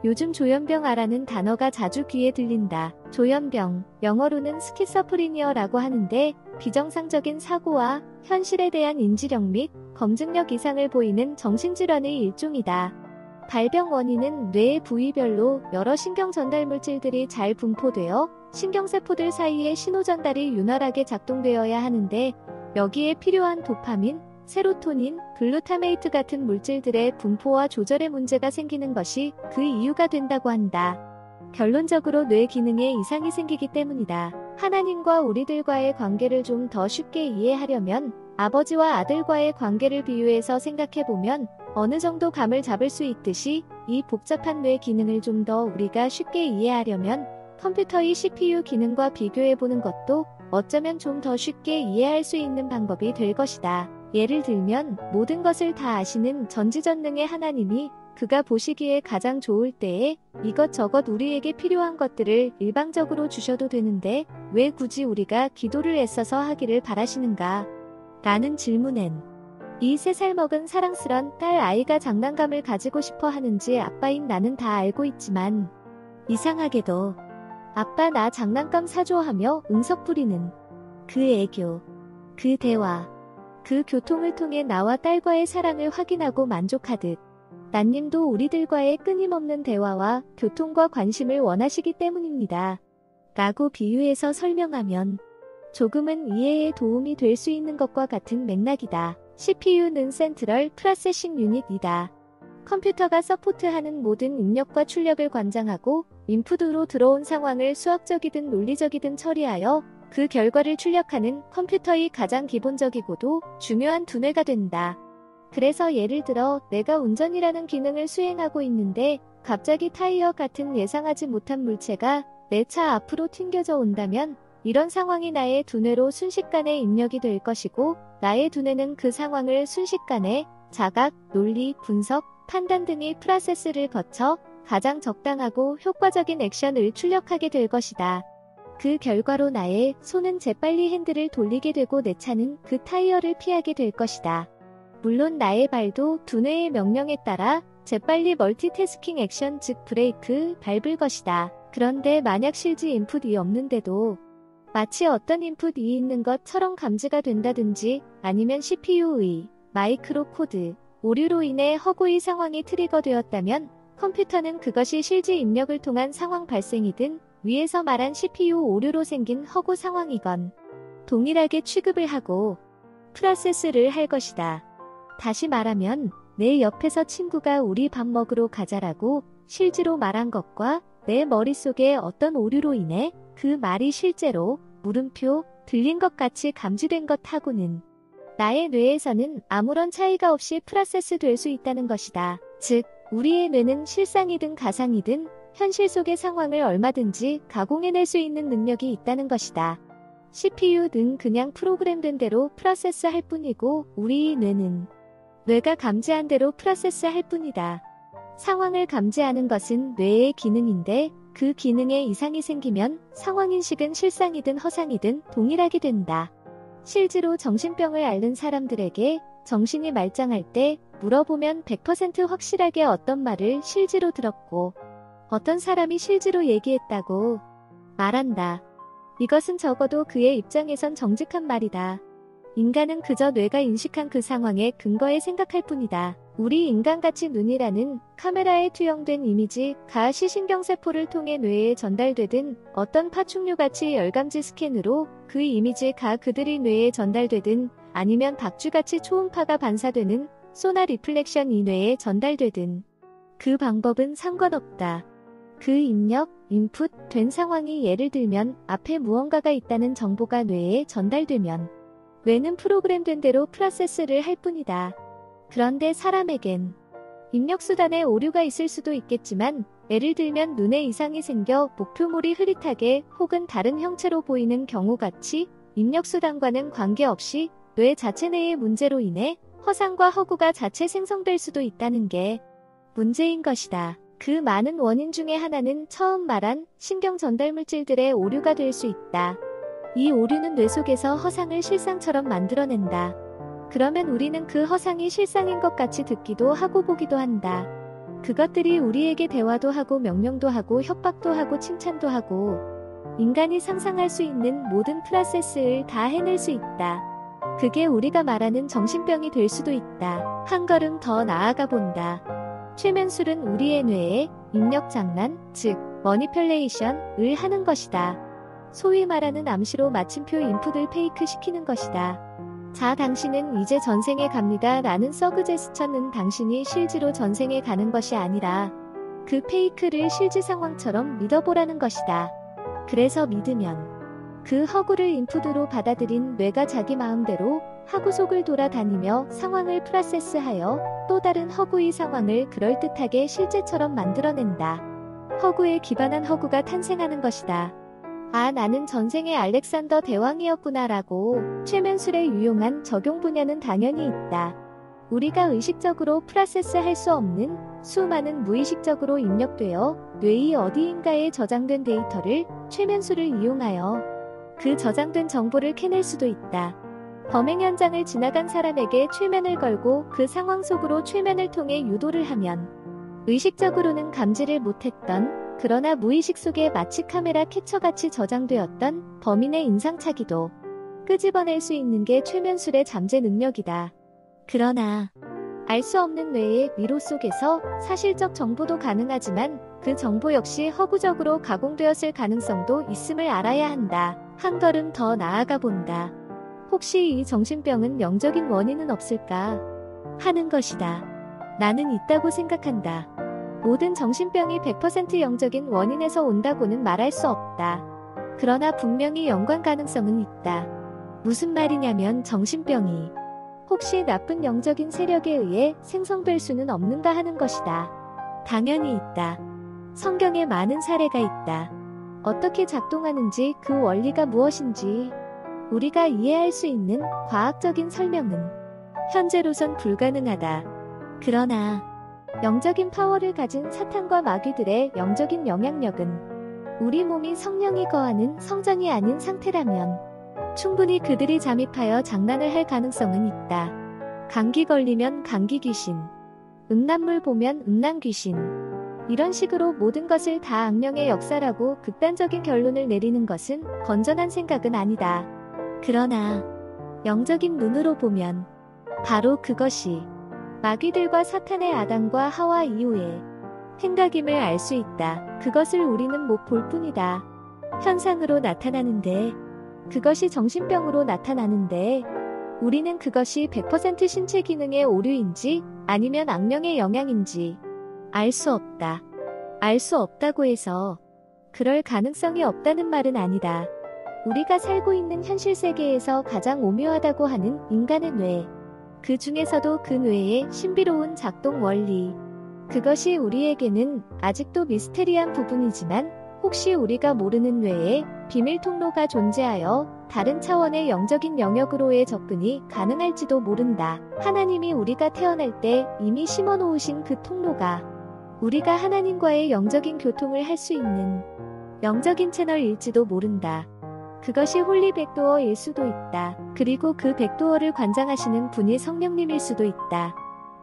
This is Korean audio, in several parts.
요즘 조현병아라는 단어가 자주 귀에 들린다. 조현병, 영어로는 스키서프리니어라고 하는데 비정상적인 사고와 현실에 대한 인지력 및 검증력 이상을 보이는 정신질환의 일종이다. 발병 원인은 뇌의 부위별로 여러 신경 전달 물질들이 잘 분포되어 신경세포들 사이의 신호 전달이 윤활하게 작동되어야 하는데 여기에 필요한 도파민, 세로토닌, 글루타메이트 같은 물질들의 분포와 조절에 문제가 생기는 것이 그 이유가 된다고 한다. 결론적으로 뇌 기능에 이상이 생기기 때문이다. 하나님과 우리들과의 관계를 좀 더 쉽게 이해하려면 아버지와 아들과의 관계를 비유해서 생각해보면 어느 정도 감을 잡을 수 있듯이 이 복잡한 뇌 기능을 좀 더 우리가 쉽게 이해하려면 컴퓨터의 CPU 기능과 비교해보는 것도 어쩌면 좀 더 쉽게 이해할 수 있는 방법이 될 것이다. 예를 들면 모든 것을 다 아시는 전지전능의 하나님이 그가 보시기에 가장 좋을 때에 이것저것 우리에게 필요한 것들을 일방적으로 주셔도 되는데 왜 굳이 우리가 기도를 애써서 하기를 바라시는가? 라는 질문엔 이 3살 먹은 사랑스런 딸 아이가 장난감을 가지고 싶어 하는지 아빠인 나는 다 알고 있지만 이상하게도 아빠 나 장난감 사줘 하며 응석 부리는 그 애교, 그 대화, 그 교통을 통해 나와 딸과의 사랑을 확인하고 만족하듯 나님도 우리들과의 끊임없는 대화와 교통과 관심을 원하시기 때문입니다. 라고 비유해서 설명하면 조금은 이해에 도움이 될 수 있는 것과 같은 맥락이다. CPU는 센트럴 프로세싱 유닛이다. 컴퓨터가 서포트하는 모든 입력과 출력을 관장하고 인풋으로 들어온 상황을 수학적이든 논리적이든 처리하여 그 결과를 출력하는 컴퓨터의 가장 기본적이고도 중요한 두뇌가 된다. 그래서 예를 들어 내가 운전이라는 기능을 수행하고 있는데 갑자기 타이어 같은 예상하지 못한 물체가 내 차 앞으로 튕겨져 온다면 이런 상황이 나의 두뇌로 순식간에 입력이 될 것이고 나의 두뇌는 그 상황을 순식간에 자각, 논리, 분석, 판단 등의 프로세스를 거쳐 가장 적당하고 효과적인 액션을 출력하게 될 것이다. 그 결과로 나의 손은 재빨리 핸들을 돌리게 되고 내 차는 그 타이어를 피하게 될 것이다. 물론 나의 발도 두뇌의 명령에 따라 재빨리 멀티태스킹 액션 즉 브레이크 밟을 것이다. 그런데 만약 실제 인풋이 없는데도 마치 어떤 인풋이 있는 것처럼 감지가 된다든지 아니면 CPU의 마이크로 코드 오류로 인해 허구의 상황이 트리거되었다면 컴퓨터는 그것이 실제 입력을 통한 상황 발생이든 위에서 말한 CPU 오류로 생긴 허구 상황이건 동일하게 취급을 하고 프로세스를 할 것이다. 다시 말하면 내 옆에서 친구가 우리 밥 먹으러 가자라고 실제로 말한 것과 내 머릿속에 어떤 오류로 인해 그 말이 실제로 물음표 들린 것 같이 감지된 것하고는 나의 뇌에서는 아무런 차이가 없이 프로세스 될 수 있다는 것이다. 즉, 우리의 뇌는 실상이든 가상이든 현실 속의 상황을 얼마든지 가공해낼 수 있는 능력이 있다는 것이다. CPU는 그냥 프로그램된 대로 프로세스할 뿐이고 우리의 뇌는 뇌가 감지한 대로 프로세스할 뿐이다. 상황을 감지하는 것은 뇌의 기능인데 그 기능에 이상이 생기면 상황인식은 실상이든 허상이든 동일하게 된다. 실제로 정신병을 앓는 사람들에게 정신이 말짱할 때 물어보면 100% 확실하게 어떤 말을 실제로 들었고 어떤 사람이 실제로 얘기했다고 말한다. 이것은 적어도 그의 입장에선 정직한 말이다. 인간은 그저 뇌가 인식한 그 상황에 근거해 생각할 뿐이다. 우리 인간같이 눈이라는 카메라에 투영된 이미지가 시신경세포를 통해 뇌에 전달되든 어떤 파충류같이 열감지 스캔으로 그 이미지가 그들의 뇌에 전달되든 아니면 박쥐같이 초음파가 반사되는 소나 리플렉션이 뇌에 전달되든 그 방법은 상관없다. 그 입력, 인풋 된 상황이 예를 들면 앞에 무언가가 있다는 정보가 뇌에 전달되면 뇌는 프로그램된 대로 프로세스를 할 뿐이다. 그런데 사람에겐 입력수단에 오류가 있을 수도 있겠지만 예를 들면 눈에 이상이 생겨 목표물이 흐릿하게 혹은 다른 형체로 보이는 경우같이 입력수단과는 관계없이 뇌 자체 내의 문제로 인해 허상과 허구가 자체 생성될 수도 있다는 게 문제인 것이다. 그 많은 원인 중에 하나는 처음 말한 신경 전달 물질들의 오류가 될 수 있다. 이 오류는 뇌 속에서 허상을 실상처럼 만들어낸다. 그러면 우리는 그 허상이 실상인 것 같이 듣기도 하고 보기도 한다. 그것들이 우리에게 대화도 하고 명령도 하고 협박도 하고 칭찬도 하고 인간이 상상할 수 있는 모든 프로세스를 다 해낼 수 있다. 그게 우리가 말하는 정신병이 될 수도 있다. 한 걸음 더 나아가 본다. 최면술은 우리의 뇌에 입력 장난, 즉 머니플레이션을 하는 것이다. 소위 말하는 암시로 마침표 인풋을 페이크 시키는 것이다. 자, 당신은 이제 전생에 갑니다 라는 서그제스처는 당신이 실제로 전생에 가는 것이 아니라 그 페이크를 실제 상황처럼 믿어보라는 것이다. 그래서 믿으면 그 허구를 인풋으로 받아들인 뇌가 자기 마음대로 하구 속을 돌아다니며 상황을 프로세스하여 또 다른 허구의 상황을 그럴듯하게 실제처럼 만들어낸다. 허구에 기반한 허구가 탄생하는 것이다. 아, 나는 전생의 알렉산더 대왕이었구나 라고 최면술에 유용한 적용 분야는 당연히 있다. 우리가 의식적으로 프로세스할 수 없는 수많은 무의식적으로 입력되어 뇌의 어디인가에 저장된 데이터를 최면술을 이용하여 그 저장된 정보를 캐낼 수도 있다. 범행 현장을 지나간 사람에게 최면을 걸고 그 상황 속으로 최면을 통해 유도를 하면 의식적으로는 감지를 못했던 그러나 무의식 속에 마치 카메라 캡처같이 저장되었던 범인의 인상착의도 끄집어낼 수 있는 게 최면술의 잠재 능력이다. 그러나 알 수 없는 뇌의 미로 속에서 사실적 정보도 가능하지만 그 정보 역시 허구적으로 가공되었을 가능성도 있음을 알아야 한다. 한 걸음 더 나아가 본다. 혹시 이 정신병은 영적인 원인은 없을까 하는 것이다. 나는 있다고 생각한다. 모든 정신병이 100% 영적인 원인에서 온다고는 말할 수 없다. 그러나 분명히 연관 가능성은 있다. 무슨 말이냐면 정신병이 혹시 나쁜 영적인 세력에 의해 생성될 수는 없는가 하는 것이다. 당연히 있다. 성경에 많은 사례가 있다. 어떻게 작동하는지 그 원리가 무엇인지 우리가 이해할 수 있는 과학적인 설명은 현재로선 불가능하다. 그러나 영적인 파워를 가진 사탄과 마귀들의 영적인 영향력은 우리 몸이 성령이 거하는 성전이 아닌 상태라면 충분히 그들이 잠입하여 장난을 할 가능성은 있다. 감기 걸리면 감기 귀신, 음란물 보면 음란 귀신, 이런 식으로 모든 것을 다 악령의 역사라고 극단적인 결론을 내리는 것은 건전한 생각은 아니다. 그러나 영적인 눈으로 보면 바로 그것이 마귀들과 사탄의 아담과 하와 이후에 행각임을 알 수 있다. 그것을 우리는 못 볼 뿐이다. 현상으로 나타나는데, 그것이 정신병으로 나타나는데, 우리는 그것이 100% 신체 기능의 오류인지 아니면 악령의 영향인지 알 수 없다. 알 수 없다고 해서 그럴 가능성이 없다는 말은 아니다. 우리가 살고 있는 현실 세계에서 가장 오묘하다고 하는 인간의 뇌, 그 중에서도 그 뇌의 신비로운 작동 원리, 그것이 우리에게는 아직도 미스테리한 부분이지만 혹시 우리가 모르는 뇌에 비밀 통로가 존재하여 다른 차원의 영적인 영역으로의 접근이 가능할지도 모른다. 하나님이 우리가 태어날 때 이미 심어놓으신 그 통로가 우리가 하나님과의 영적인 교통을 할 수 있는 영적인 채널일지도 모른다. 그것이 홀리 백도어일 수도 있다. 그리고 그 백도어를 관장하시는 분이 성령님일 수도 있다.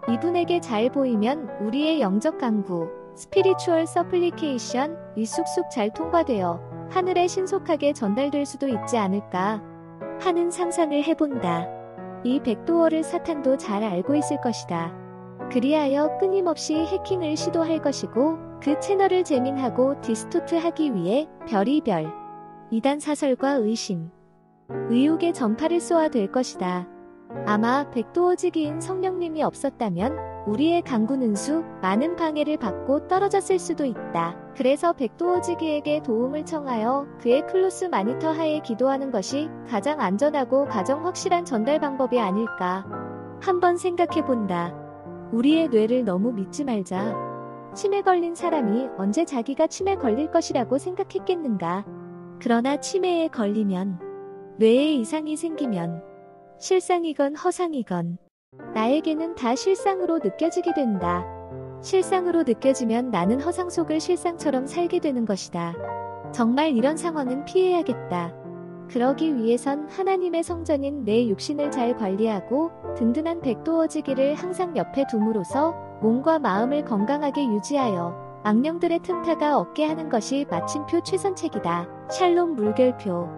이분에게 잘 보이면 우리의 영적 강구, 스피리추얼 서플리케이션이 쑥쑥 잘 통과되어 하늘에 신속하게 전달될 수도 있지 않을까 하는 상상을 해본다. 이 백도어를 사탄도 잘 알고 있을 것이다. 그리하여 끊임없이 해킹을 시도할 것이고 그 채널을 재민하고 디스토트하기 위해 별의별 이단 사설과 의심, 의혹의 전파를 쏘아댈 것이다. 아마 백도어지기인 성령님이 없었다면 우리의 강구는 수 많은 방해를 받고 떨어졌을 수도 있다. 그래서 백도어지기에게 도움을 청하여 그의 클로스 마니터 하에 기도하는 것이 가장 안전하고 가장 확실한 전달 방법이 아닐까. 한번 생각해본다. 우리의 뇌를 너무 믿지 말자. 치매 걸린 사람이 언제 자기가 치매 걸릴 것이라고 생각했겠는가. 그러나 치매에 걸리면, 뇌에 이상이 생기면 실상이건 허상이건 나에게는 다 실상으로 느껴지게 된다. 실상으로 느껴지면 나는 허상 속을 실상처럼 살게 되는 것이다. 정말 이런 상황은 피해야겠다. 그러기 위해선 하나님의 성전인 내 육신을 잘 관리하고 든든한 백도어지기를 항상 옆에 둠으로써 몸과 마음을 건강하게 유지하여 악령들의 틈타가 없게 하는 것이 마침표 최선책이다. 샬롬 물결표